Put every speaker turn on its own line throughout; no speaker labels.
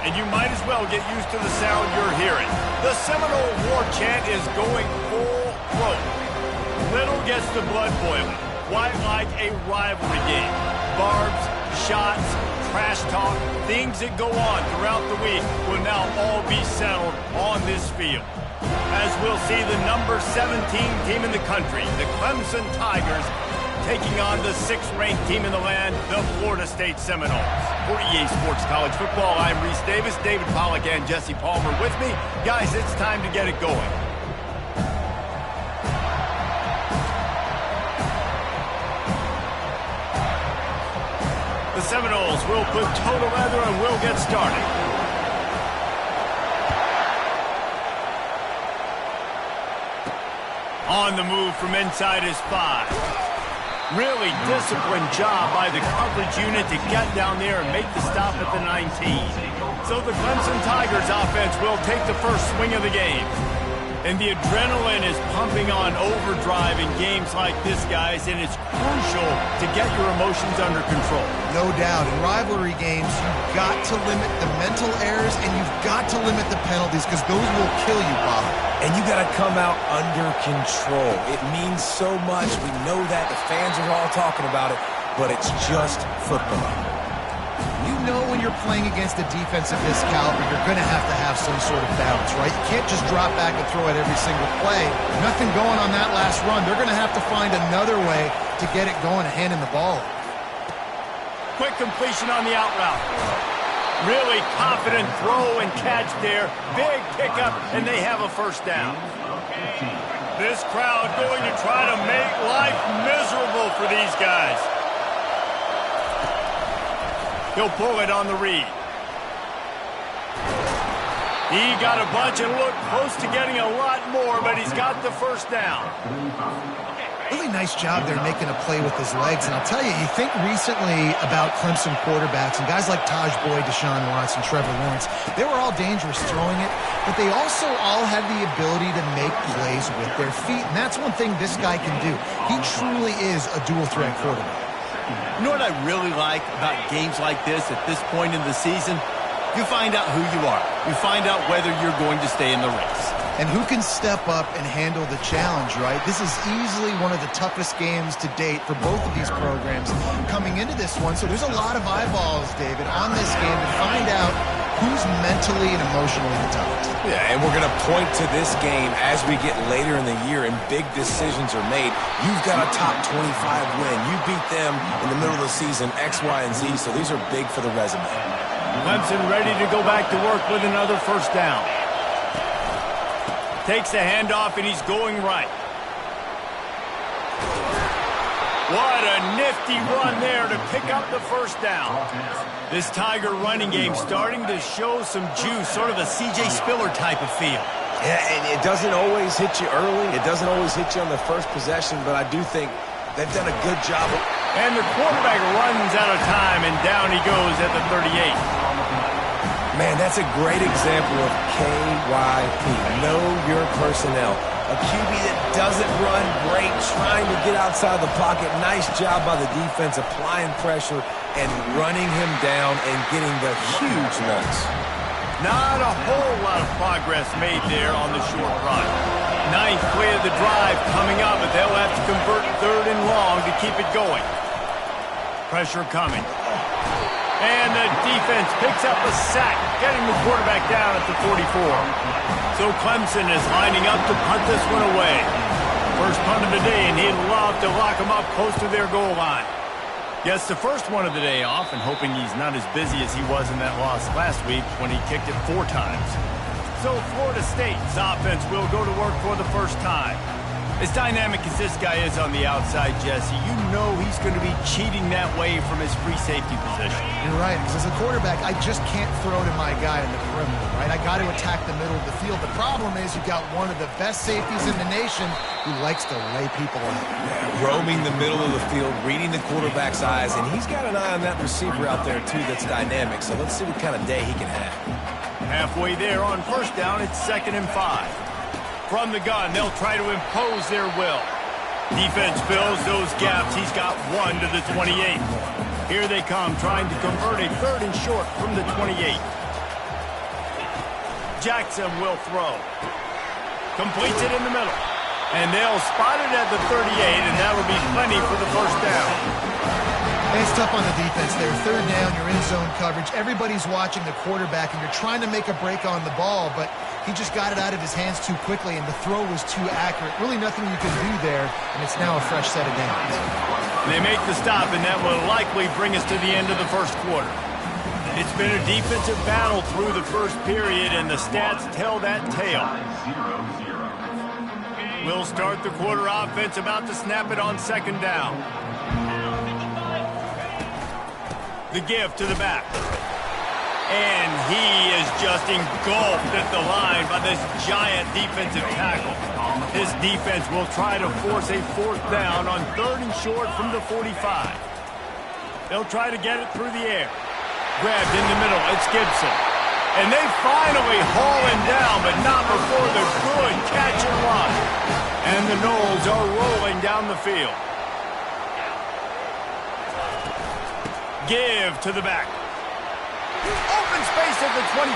and you might as well get used to the sound you're hearing. The Seminole war chant is going full throat. Little gets the blood boiling, quite like a rivalry game. Barbs, shots, trash talk, things that go on throughout the week will now all be settled on this field. As we'll see the number 17 team in the country, the Clemson Tigers, taking on the 6th-ranked team in the land, the Florida State Seminoles. For EA Sports College Football, I'm Reese Davis, David Pollack, and Jesse Palmer with me. Guys, it's time to get it going. The Seminoles will put toe to leather and will get started. On the move from inside his 5. Really disciplined job by the coverage unit to get down there and make the stop at the 19. So the Clemson Tigers offense will take the first swing of the game. And the adrenaline is pumping on overdrive in games like this, guys, and it's crucial to get your emotions under control.
No doubt. In rivalry games, you've got to limit the mental errors and you've got to limit the penalties because those will kill you, Bob.
And you got to come out under control. It means so much. We know that. The fans are all talking about it, but it's just football.
You know when you're playing against a defense of this caliber, you're going to have some sort of balance, right? You can't just drop back and throw it every single play. Nothing going on that last run. They're going to have to find another way to get it going and handing the ball.
Quick completion on the out route. Really confident throw and catch there. Big pickup, and they have a first down. This crowd going to try to make life miserable for these guys. He'll pull it on the read. He got a bunch and looked close to getting a lot more, but he's got the first down.
Really nice job there making a play with his legs. And I'll tell you, you think recently about Clemson quarterbacks and guys like Taj Boyd, Deshaun Watson, Trevor Lawrence, they were all dangerous throwing it, but they also all had the ability to make plays with their feet. And that's one thing this guy can do. He truly is a dual-threat quarterback.
You know what I really like about games like this at this point in the season? You find out who you are. You find out whether you're going to stay in the race.
And who can step up and handle the challenge, right? This is easily one of the toughest games to date for both of these programs coming into this one. So there's a lot of eyeballs, David, on this game to find out who's mentally and emotionally the toughest.
Yeah, and we're going to point to this game as we get later in the year and big decisions are made. You've got a top 25 win. You beat them in the middle of the season, X, Y, and Z, so these are big for the resume.
Clemson ready to go back to work with another first down. Takes the handoff, and he's going right. What a nifty run there to pick up the first down. This Tiger running game starting to show some juice, sort of a C.J. Spiller type of feel.
Yeah, and it doesn't always hit you early. It doesn't always hit you on the first possession, but I do think they've done a good job.
And the quarterback runs out of time, and down he goes at the 38.
Man, that's a great example of KYP. Know your personnel. A QB that doesn't run great, trying to get outside the pocket. Nice job by the defense, applying pressure and running him down and getting the huge nuts.
Not a whole lot of progress made there on the short run. Ninth play of the drive coming up, but they'll have to convert 3rd and long to keep it going. Pressure coming. And the defense picks up a sack, getting the quarterback down at the 44. So Clemson is lining up to punt this one away. First punt of the day, and he'd love to lock them up close to their goal line. Gets the first one of the day off, and hoping he's not as busy as he was in that loss last week when he kicked it 4 times. So Florida State's offense will go to work for the first time. As dynamic as this guy is on the outside, Jesse, you know he's going to be cheating that way from his free safety position.
You're right, because as a quarterback, I just can't throw to my guy in the perimeter, right? I got to attack the middle of the field. The problem is you've got one of the best safeties in the nation who likes to lay people out.
Yeah, roaming the middle of the field, reading the quarterback's eyes, and he's got an eye on that receiver out there, too, that's dynamic. So let's see what kind of day he can have.
Halfway there on first down, it's 2nd and 5. From the gun, they'll try to impose their will. Defense fills those gaps. He's got 1 to the 28. Here they come, trying to convert a 3rd and short from the 28. Jackson will throw. Completes it in the middle. And they'll spot it at the 38, and that'll be plenty for the first down.
And it's tough on the defense there. Third down, you're in zone coverage. Everybody's watching the quarterback, and you're trying to make a break on the ball, but he just got it out of his hands too quickly, and the throw was too accurate. Really nothing you can do there, and it's now a fresh set of downs.
They make the stop, and that will likely bring us to the end of the first quarter. It's been a defensive battle through the first period, and the stats tell that tale. We'll start the quarter offense, about to snap it on second down. The give to the back. And he is just engulfed at the line by this giant defensive tackle. This defense will try to force a fourth down on 3rd and short from the 45. They'll try to get it through the air. Grabbed in the middle, it's Gibson. And they finally haul him down, but not before the good catch and run. And the Noles are rolling down the field. Give to the back. Open space at the 25.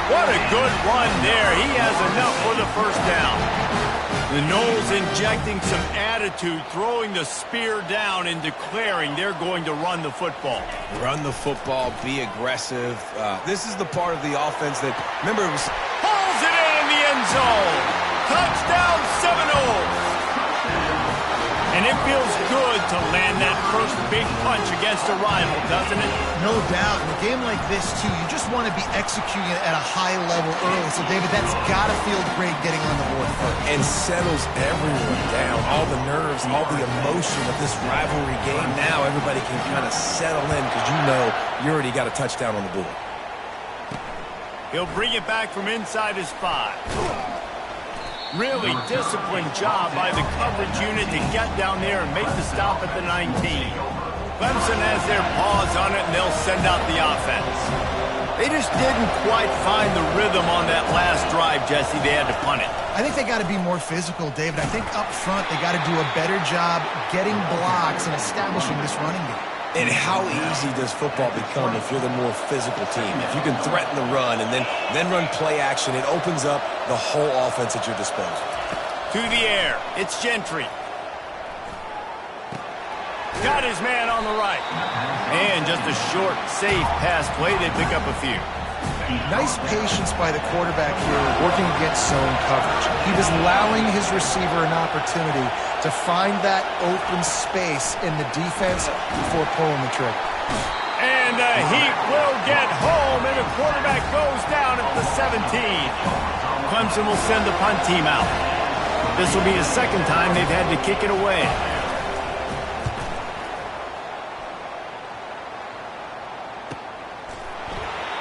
What a good run there. He has enough for the first down. The Noles injecting some attitude, throwing the spear down and declaring they're going to run the football.
Run the football, be aggressive. This is the part of the offense that, remember, it was...
Pulls it in the end zone. Touchdown Seminoles. And it feels good to land that first big punch against a rival, doesn't it?
No doubt. In a game like this, too, you just want to be executing it at a high level early. So, David, that's got to feel great getting on the board first.
And settles everyone down. All the nerves, all the emotion of this rivalry game. Now everybody can kind of settle in because you know you already got a touchdown on the board.
He'll bring it back from inside his 5. Really disciplined job by the coverage unit to get down there and make the stop at the 19. Clemson has their paws on it, and they'll send out the offense. They just didn't quite find the rhythm on that last drive, Jesse. They had to punt it.
I think they got to be more physical, David. I think up front they got to do a better job getting blocks and establishing this running game.
And how easy does football become if you're the more physical team? If you can threaten the run and then run play action, it opens up the whole offense at your disposal.
To the air, it's Gentry. Got his man on the right. And just a short, safe pass play. They pick up a few.
Nice patience by the quarterback here working against zone coverage. He was allowing his receiver an opportunity to find that open space in the defense before pulling the trigger.
And the Heat will get home, and the quarterback goes down at the 17. Clemson will send the punt team out. This will be the second time they've had to kick it away.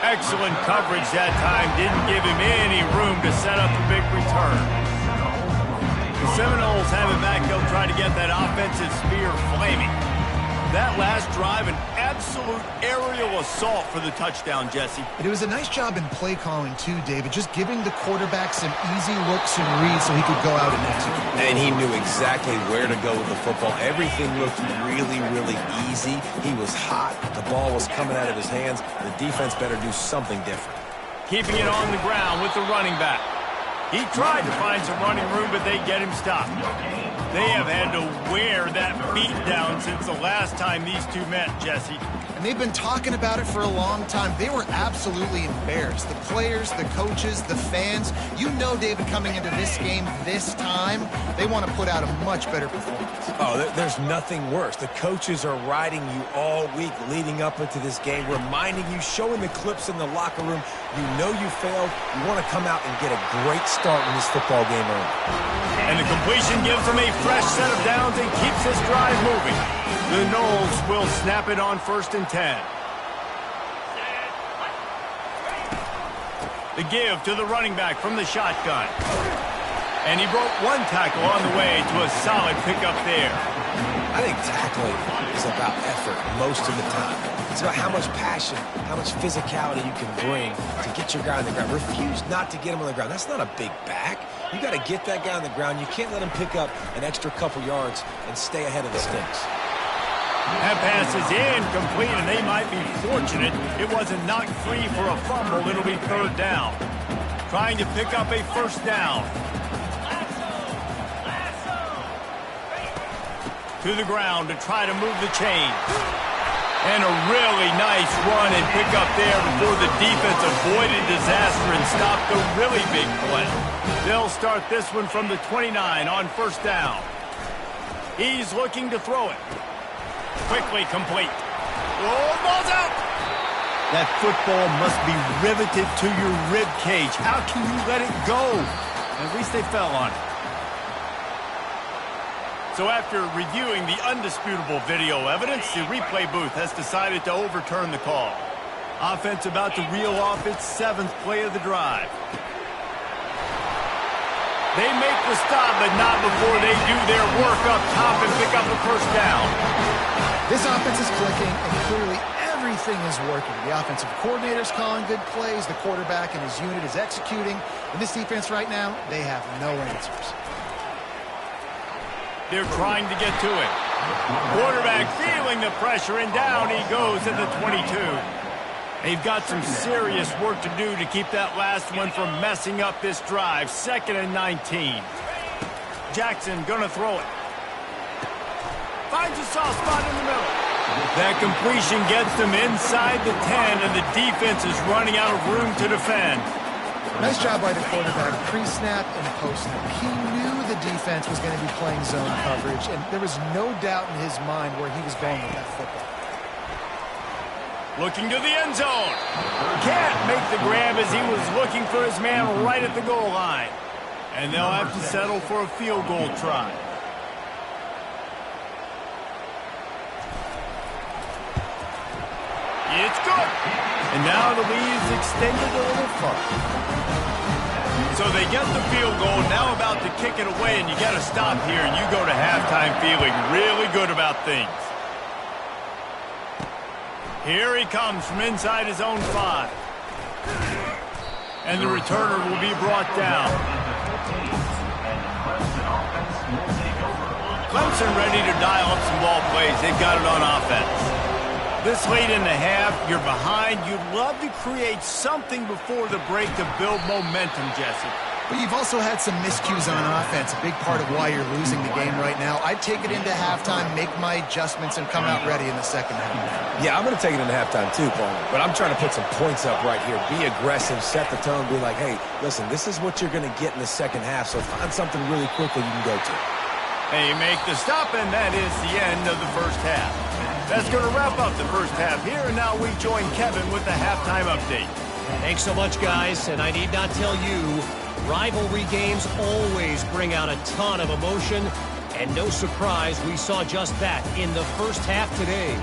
Excellent coverage that time. Didn't give him any room to set up a big return. The Seminoles have it back. They'll try to get that offensive spear flaming. That last drive, an absolute aerial assault for the touchdown, Jesse.
It was a nice job in play calling, too, David. Just giving the quarterback some easy looks and reads so he could go out and execute.
And he knew exactly where to go with the football. Everything looked really, really easy. He was hot. The ball was coming out of his hands. The defense better do something different.
Keeping it on the ground with the running back. He tried to find some running room, but they get him stopped. They have had to wear that beat down since the last time these two met, Jesse.
And they've been talking about it for a long time. They were absolutely embarrassed. The players, the coaches, the fans. You know, David, coming into this game this time, they want to put out a much better performance.
Oh, there's nothing worse. The coaches are riding you all week leading up into this game, reminding you, showing the clips in the locker room. You know you failed. You want to come out and get a great start in this football game early.
And the completion gives them a fresh set of downs and keeps this drive moving. The Noles will snap it on 1st and 10. The give to the running back from the shotgun. And he broke one tackle on the way to a solid pickup there.
I think tackling is about effort most of the time. It's about how much passion, how much physicality you can bring to get your guy on the ground. Refuse not to get him on the ground. That's not a big back. You got to get that guy on the ground. You can't let him pick up an extra couple yards and stay ahead of the sticks.
That pass is incomplete, and they might be fortunate it wasn't knocked free for a fumble. It'll be 3rd down. trying to pick up a first down. To the ground to try to move the chain. And a really nice run and pick up there before the defense avoided disaster and stopped a really big play. They'll start this one from the 29 on first down. He's looking to throw it. Quickly complete. Oh, ball's out! That football must be riveted to your rib cage. How can you let it go? At least they fell on it. So after reviewing the undisputable video evidence, the replay booth has decided to overturn the call. Offense about to reel off its 7th play of the drive. They make the stop, but not before they do their work up top and pick up a first down.
This offense is clicking, and clearly everything is working. The offensive coordinator's calling good plays. The quarterback and his unit is executing. And this defense right now, they have no answers.
They're trying to get to it. Quarterback feeling the pressure, and down he goes at the 22. They've got some serious work to do to keep that last one from messing up this drive. 2nd and 19. Jackson gonna throw it. Finds a soft spot in the middle. That completion gets them inside the 10, and the defense is running out of room to defend.
Nice job by the quarterback, pre-snap and post-snap. He knew the defense was going to be playing zone coverage, and there was no doubt in his mind where he was going with that football.
Looking to the end zone. Can't make the grab as he was looking for his man right at the goal line. And they'll have to settle for a field goal try. It's good. And now the lead is extended a little further. So they get the field goal, now about to kick it away, and you got to stop here, and you go to halftime feeling really good about things. Here he comes from inside his own 5. And the returner will be brought down. Clemson ready to dial up some ball plays. They've got it on offense. This late in the half, you're behind. You'd love to create something before the break to build momentum, Jesse.
But you've also had some miscues on offense, a big part of why you're losing the game right now. I'd take it into halftime, make my adjustments, and come out ready in the second half.
Yeah, I'm going to take it into halftime too, Paul. But I'm trying to put some points up right here. Be aggressive, set the tone, be like, hey, listen, this is what you're going to get in the second half, so find something really quickly you can go to.
They make the stop, and that is the end of the first half. That's going to wrap up the first half here, and now we join Kevin with the halftime update.
Thanks so much, guys, and I need not tell you, rivalry games always bring out a ton of emotion, and no surprise, we saw just that in the first half today.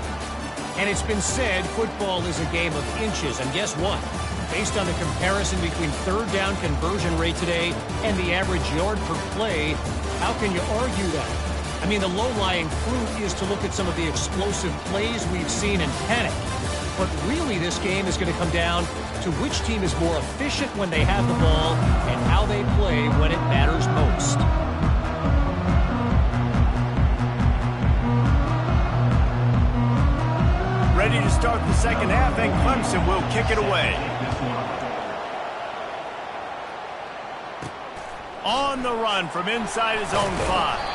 And it's been said football is a game of inches, and guess what? Based on the comparison between third down conversion rate today and the average yard per play, how can you argue that? I mean, the low-lying fruit is to look at some of the explosive plays we've seen in panic. But really, this game is going to come down to which team is more efficient when they have the ball and how they play when it matters most.
Ready to start the second half, and Clemson will kick it away. On the run from inside his own 5.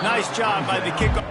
Nice job by the kickoff.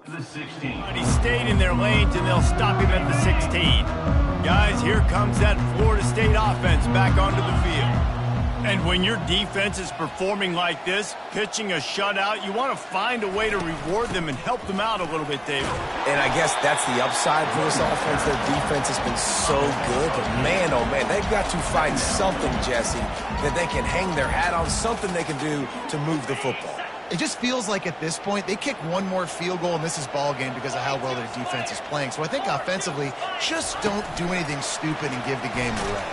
The 16.
But he stayed in their lanes, and they'll stop him at the 16. Guys, here comes that Florida State offense back onto the field. And when your defense is performing like this, pitching a shutout, you want to find a way to reward them and help them out a little bit, David.
And I guess that's the upside for this offense. Their defense has been so good, but man, oh man, they've got to find something, Jesse, that they can hang their hat on, something they can do to move the football.
It just feels like at this point, they kick one more field goal, and this is ball game because of how well their defense is playing. So I think offensively, just don't do anything stupid and give the game away.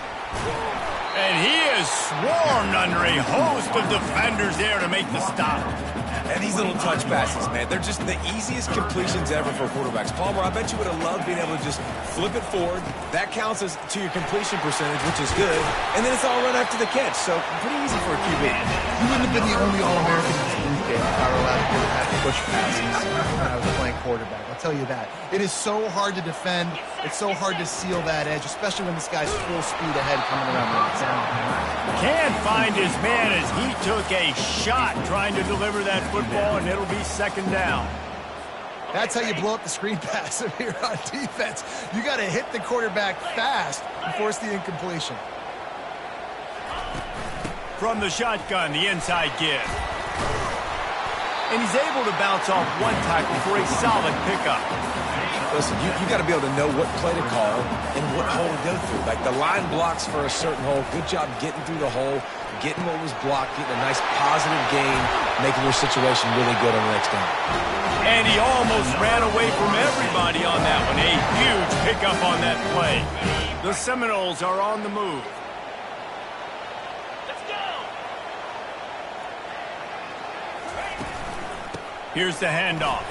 And he is swarmed under a host of defenders there to make the stop.
And these little touch passes, man, they're just the easiest completions ever for quarterbacks. Palmer, I bet you would have loved being able to just flip it forward. That counts as to your completion percentage, which is good. And then it's all run after the catch, so pretty easy for a QB.
You wouldn't have been the only All-American in this group game if I were allowed to do that push passes when I was playing quarterback. I'll tell you that. It is so hard to defend. It's so hard to seal that edge, especially when this guy's full speed ahead coming around the outside.
Can't find his man as he took a shot trying to deliver that football, and it'll be second down.
That's how you blow up the screen pass if you're on defense. You got to hit the quarterback fast and force the incompletion.
From the shotgun, the inside give. And he's able to bounce off one tackle for a solid pickup.
Listen, you got to be able to know what play to call and what hole to go through. Like the line blocks for a certain hole. Good job getting through the hole, getting what was blocked, getting a nice positive gain, making your situation really good on the next down.
And he almost ran away from everybody on that one. A huge pickup on that play. The Seminoles are on the move. Here's the handoff.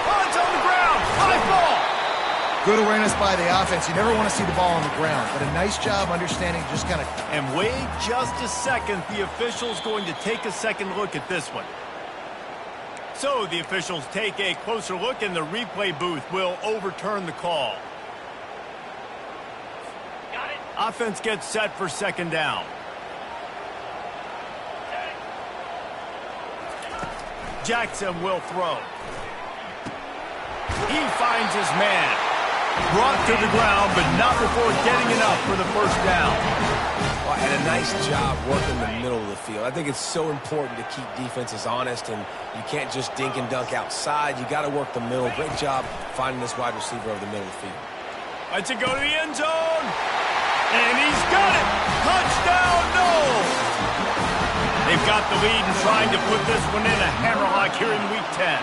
Oh, it's on the ground. High ball.
Good awareness by the offense. You never want to see the ball on the ground, but a nice job understanding just kind of...
And wait just a second. The official's going to take a second look at this one. So the officials take a closer look, and the replay booth will overturn the call. Got it. Offense gets set for second down. Jackson will throw. He finds his man. Brought to the ground, but not before getting enough for the first down.
Well, and a nice job working the middle of the field. I think it's so important to keep defenses honest, and you can't just dink and dunk outside. You got to work the middle. Great job finding this wide receiver over the middle of the field.
Let's go to the end zone. And he's got it. Touchdown, no. They've got the lead and trying to put this one in a hammerlock here in Week 10.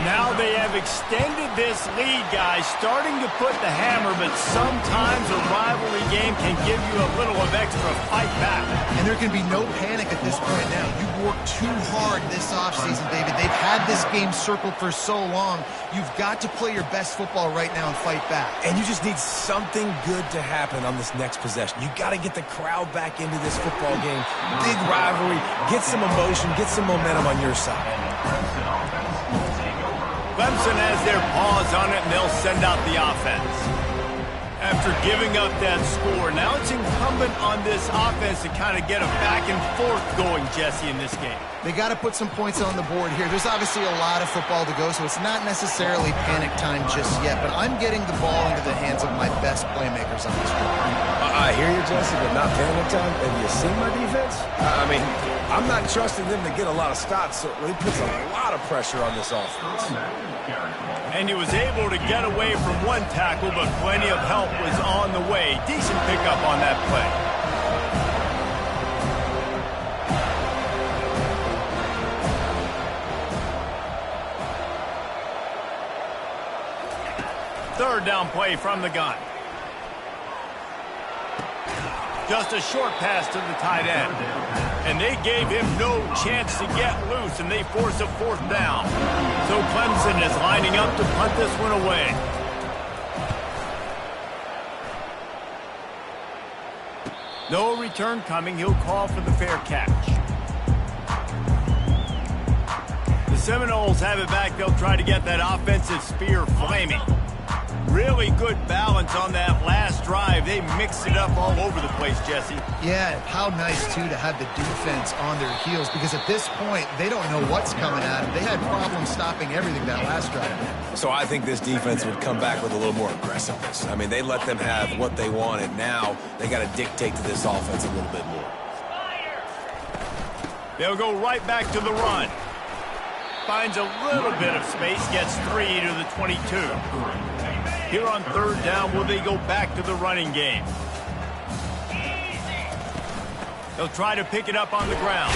Now they have extended this lead, guys, starting to put the hammer, but sometimes a rivalry game can give you a little of extra fight back.
And there can be no panic at this point now. You've worked too hard this offseason, David. They've had this game circled for so long. You've got to play your best football right now and fight back.
And you just need something good to happen on this next possession. You got to get the crowd back into this football game. Big rivalry. Get some emotion. Get some momentum on your side.
Clemson has their paws on it, and they'll send out the offense. After giving up that score, now it's incumbent on this offense to kind of get a back and forth going, Jesse, in this game.
They got to put some points on the board here. There's obviously a lot of football to go, so it's not necessarily panic time just yet, but I'm getting the ball into the hands of my best playmakers on this drive.
I hear you, Jesse, but not panic time. Have you seen my defense? I mean, I'm not trusting them to get a lot of stops, so it puts a lot of pressure on this offense.
And he was able to get away from one tackle, but plenty of help was on the way. Decent pickup on that play. Third down play from the gun. Just a short pass to the tight end. And they gave him no chance to get loose, and they force a fourth down. So Clemson is lining up to punt this one away. No return coming. He'll call for the fair catch. The Seminoles have it back. They'll try to get that offensive spear flaming. Really good balance on that last drive. They mixed it up all over the place, Jesse.
Yeah, how nice, too, to have the defense on their heels, because at this point, they don't know what's coming at them. They had problems stopping everything that last drive.
So I think this defense would come back with a little more aggressiveness. I mean, they let them have what they wanted. Now they got to dictate to this offense a little bit more.
They'll go right back to the run. Finds a little bit of space, gets 3 to the 22. Here on third down, will they go back to the running game? They'll try to pick it up on the ground.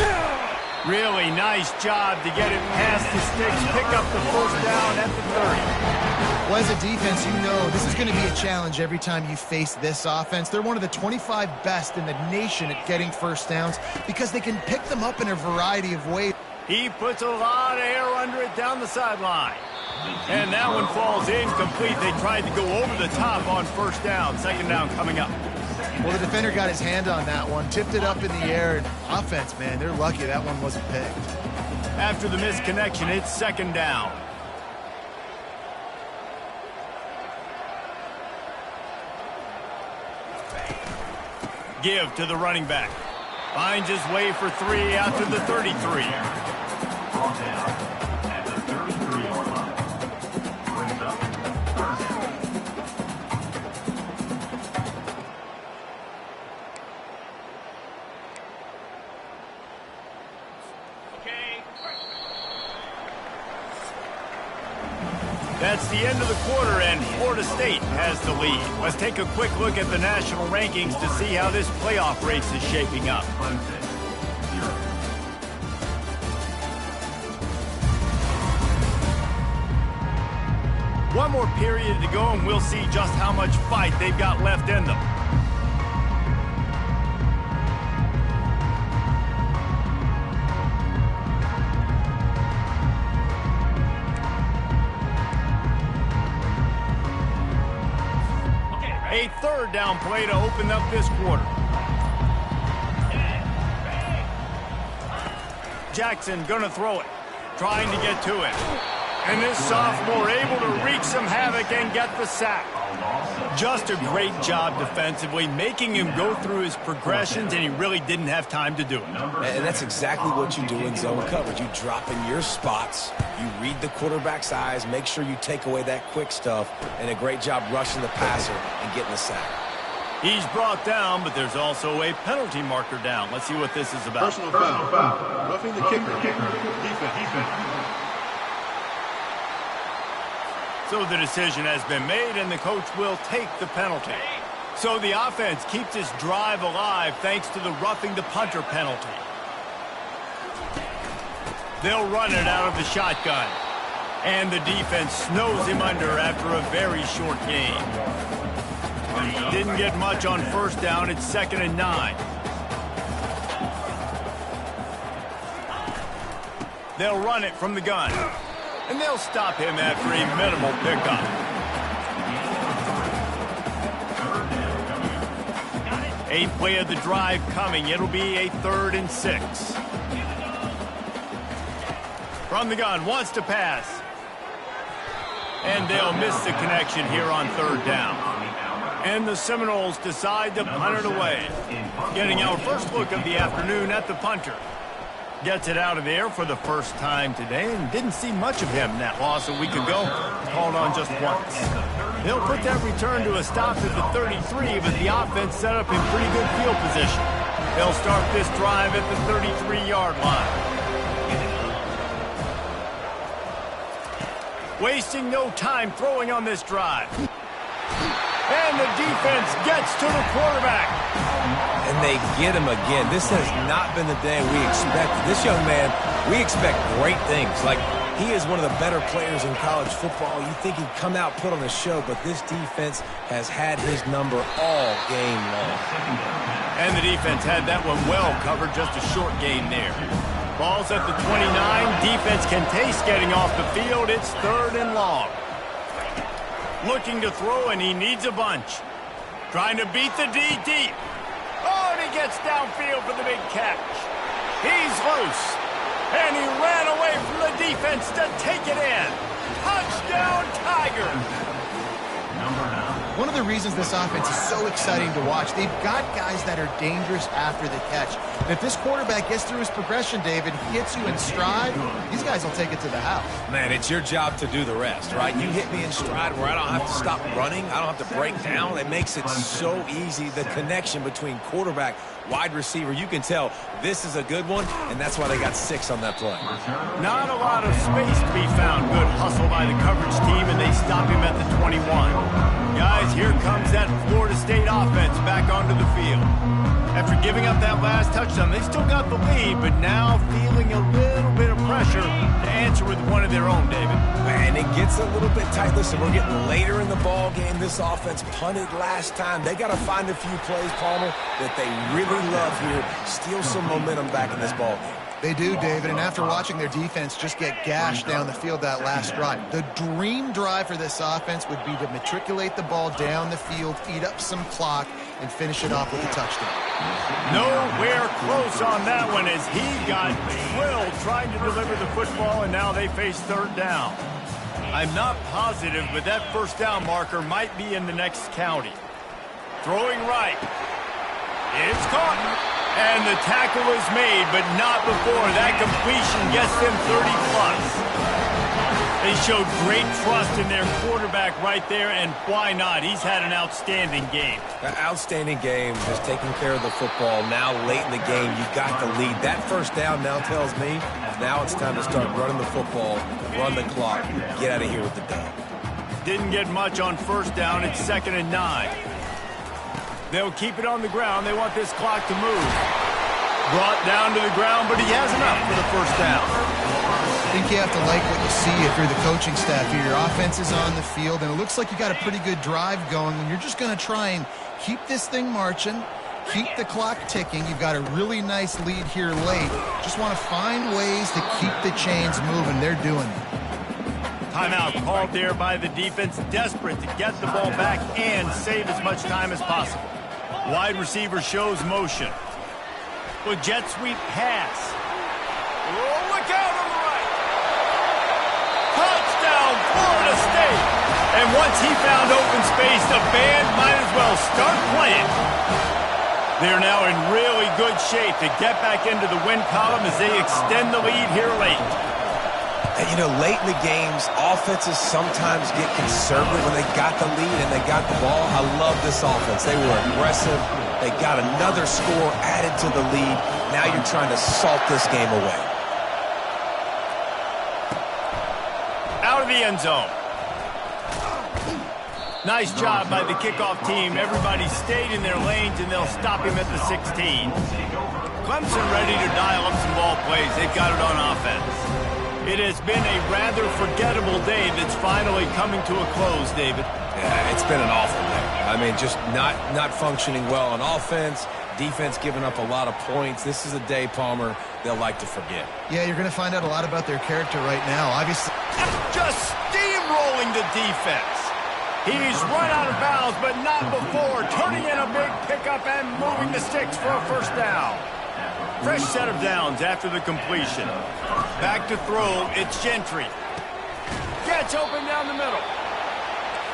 Really nice job to get it past the sticks, pick up the first down at the 30.
Well, as a defense, you know this is going to be a challenge every time you face this offense. They're one of the 25 best in the nation at getting first downs because they can pick them up in a variety of ways.
He puts a lot of air under it down the sideline. And that one falls incomplete. They tried to go over the top on first down. Second down coming up.
Well, the defender got his hand on that one, tipped it up in the air, and offense, man, they're lucky that one wasn't picked.
After the misconnection, it's second down. Give to the running back. Finds his way for 3 out to the 33. That's the end of the quarter, and Florida State has the lead. Let's take a quick look at the national rankings to see how this playoff race is shaping up. One more period to go, and we'll see just how much fight they've got left in them. A third down play to open up this quarter. Jackson gonna throw it, trying to get to it. And this sophomore able to wreak some havoc and get the sack. Just a great job defensively, making him go through his progressions, and he really didn't have time to do it.
And that's exactly what you do in zone coverage. You drop in your spots, you read the quarterback's eyes, make sure you take away that quick stuff, and a great job rushing the passer and getting the sack.
He's brought down, but there's also a penalty marker down. Let's see what this is about.
Personal foul. Roughing the kicker. Defense.
So the decision has been made, and the coach will take the penalty. So the offense keeps this drive alive thanks to the roughing the punter penalty. They'll run it out of the shotgun. And the defense snows him under after a very short game. Didn't get much on first down. It's 2nd and 9. They'll run it from the gun. And they'll stop him after a minimal pickup. Eighth play of the drive coming. It'll be a 3rd and 6. From the gun, wants to pass. And they'll miss the connection here on 3rd down. And the Seminoles decide to punt it away. Getting our first look of the afternoon at the punter. Gets it out of there for the first time today, and didn't see much of him in that loss a week ago. Called on just once. They'll put that return to a stop at the 33, but the offense set up in pretty good field position. They'll start this drive at the 33-yard line. Wasting no time throwing on this drive. And the defense gets to the quarterback.
And they get him again. This has not been the day we expected. This young man, we expect great things. Like, he is one of the better players in college football. You think he'd come out, put on a show, but this defense has had his number all game long.
And the defense had that one well covered, just a short game there. Ball's at the 29. Defense can taste getting off the field. It's 3rd and long. Looking to throw, and he needs a bunch. Trying to beat the D deep. Oh, and he gets downfield for the big catch. He's loose. And he ran away from the defense to take it in. Touchdown, Tigers.
One of the reasons this offense is so exciting to watch, they've got guys that are dangerous after the catch. And if this quarterback gets through his progression, David, hits you in stride, these guys will take it to the house.
Man, it's your job to do the rest, right? You hit me in stride where I don't have to stop running. I don't have to break down. It makes it so easy. The connection between quarterback, wide receiver, you can tell this is a good one, and that's why they got 6 on that play.
Not a lot of space to be found. Good hustle by the coverage team, and they stop him at the 21. Guys, here comes that Florida State offense back onto the field. After giving up that last touchdown, they still got the lead, but now feeling a little bit of pressure to answer with one of their own, David.
Man, it gets a little bit tight. Listen, we're getting later in the ball game. This offense punted last time. They got to find a few plays, Palmer, that they really love here. Steal some momentum back in this ball game.
They do, David, and after watching their defense just get gashed down the field that last drive, the dream drive for this offense would be to matriculate the ball down the field, eat up some clock, and finish it off with a touchdown.
Nowhere close on that one as he got drilled trying to deliver the football, and now they face third down. I'm not positive, but that first down marker might be in the next county. Throwing right. It's caught. And the tackle is made, but not before that completion gets them 30-plus. They showed great trust in their quarterback right there, and why not? He's had an outstanding game.
An outstanding game, just taking care of the football. Now, late in the game, you got the lead. That first down now tells me now it's time to start running the football, run the clock, get out of here with the dub.
Didn't get much on first down. It's 2nd and 9. They'll keep it on the ground. They want this clock to move. Brought down to the ground, but he has enough for the first down.
I think you have to like what you see if you're the coaching staff here. Your offense is on the field, and it looks like you got a pretty good drive going, and you're just going to try and keep this thing marching, keep the clock ticking. You've got a really nice lead here late. Just want to find ways to keep the chains moving. They're doing it.
Timeout called there by the defense, desperate to get the ball back and save as much time as possible. Wide receiver shows motion. With jet sweep pass. Oh, look out on the right. Touchdown, Florida State. And once he found open space, the band might as well start playing. They're now in really good shape to get back into the win column as they extend the lead here late.
And, you know, late in the games, offenses sometimes get conservative when they got the lead and they got the ball. I love this offense. They were aggressive. They got another score added to the lead. Now you're trying to salt this game away.
Out of the end zone. Nice job by the kickoff team. Everybody stayed in their lanes, and they'll stop him at the 16. Clemson ready to dial up some ball plays. They've got it on offense. It has been a rather forgettable day that's finally coming to a close, David.
Yeah, it's been an awful day. I mean, just not functioning well on offense, defense giving up a lot of points. This is a day, Palmer, they'll like to forget.
Yeah, you're going to find out a lot about their character right now. Obviously,
just steamrolling the defense. He's run out of bounds, but not before turning in a big pickup and moving the sticks for a first down. Fresh set of downs after the completion. Back to throw, it's Gentry. Gets open down the middle.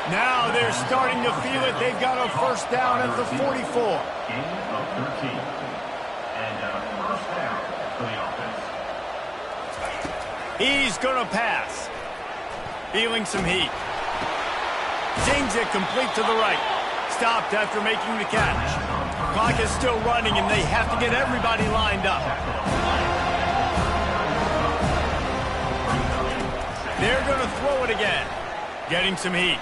Now they're starting to feel it. They've got a first down at the 44.
Gain of 13. And first down for the offense.
He's going to pass. Feeling some heat. Zings it complete to the right. Stopped after making the catch. Clock is still running, and they have to get everybody lined up. They're going to throw it again. Getting some heat.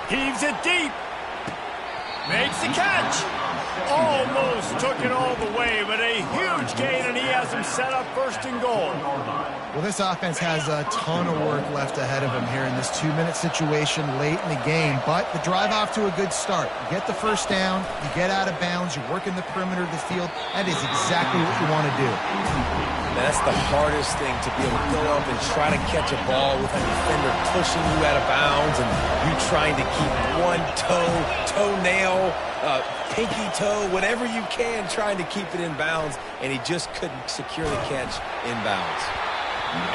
Heaves it deep. Makes the catch. Almost took it all the way, but a huge gain, and he has him set up first and goal.
well, this offense has a ton of work left ahead of them here in this 2-minute situation late in the game, but the drive off to a good start. You get the first down, you get out of bounds, you work in the perimeter of the field. That is exactly what you want to do.
That's the hardest thing, to be able to go up and try to catch a ball with a defender pushing you out of bounds and you trying to keep one toenail, pinky toe, whatever you can, trying to keep it in bounds, and he just couldn't secure the catch in bounds.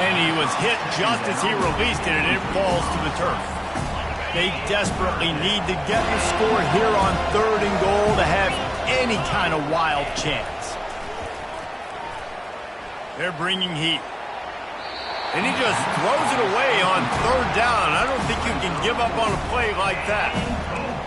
And he was hit just as he released it, and it falls to the turf. They desperately need to get the score here on 3rd and goal to have any kind of wild chance. They're bringing heat. And he just throws it away on 3rd down. I don't think you can give up on a play like that.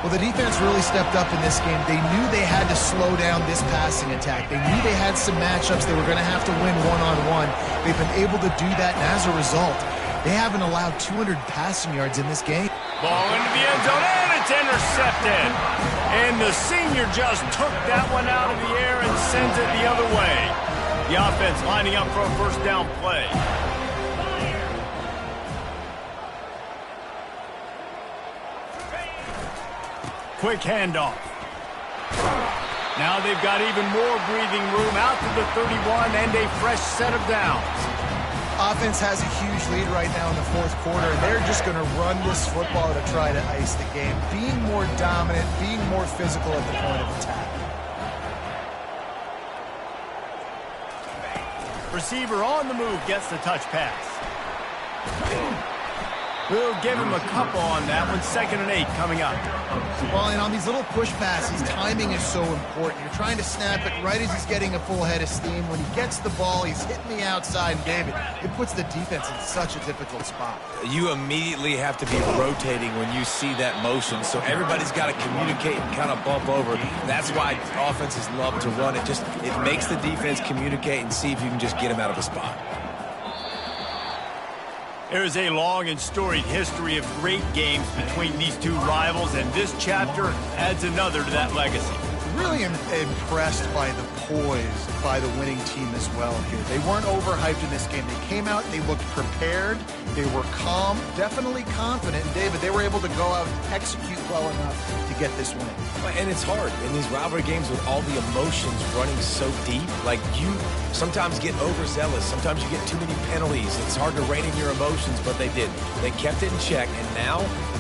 Well, the defense really stepped up in this game. They knew they had to slow down this passing attack. They knew they had some matchups they were going to have to win one-on-one. They've been able to do that, and as a result, they haven't allowed 200 passing yards in this game.
Ball into the end zone, and it's intercepted. And the senior just took that one out of the air and sends it the other way. The offense lining up for a first down play. Quick handoff. Now they've got even more breathing room out to the 31 and a fresh set of downs.
Offense has a huge lead right now in the 4th quarter, and they're just going to run this football to try to ice the game, being more dominant, being more physical at the point of attack.
Receiver on the move gets the touch pass. We'll give him a couple on that one. 2nd and 8 coming up.
Well, and on these little push passes, timing is so important. You're trying to snap it right as he's getting a full head of steam. When he gets the ball, he's hitting the outside, and David, it puts the defense in such a difficult spot.
You immediately have to be rotating when you see that motion, so everybody's got to communicate and kind of bump over. That's why offenses love to run it. It makes the defense communicate and see if you can just get him out of a spot.
There is a long and storied history of great games between these two rivals, and this chapter adds another to that legacy.
Really impressed by the poise by the winning team as well here. They weren't overhyped in this game. They came out, they looked prepared, they were calm, definitely confident. And David, they were able to go out and execute well enough to get this win.
And it's hard in these rivalry games with all the emotions running so deep. Like, you sometimes get overzealous. Sometimes you get too many penalties. It's hard to rein in your emotions, but they did. They kept it in check, and now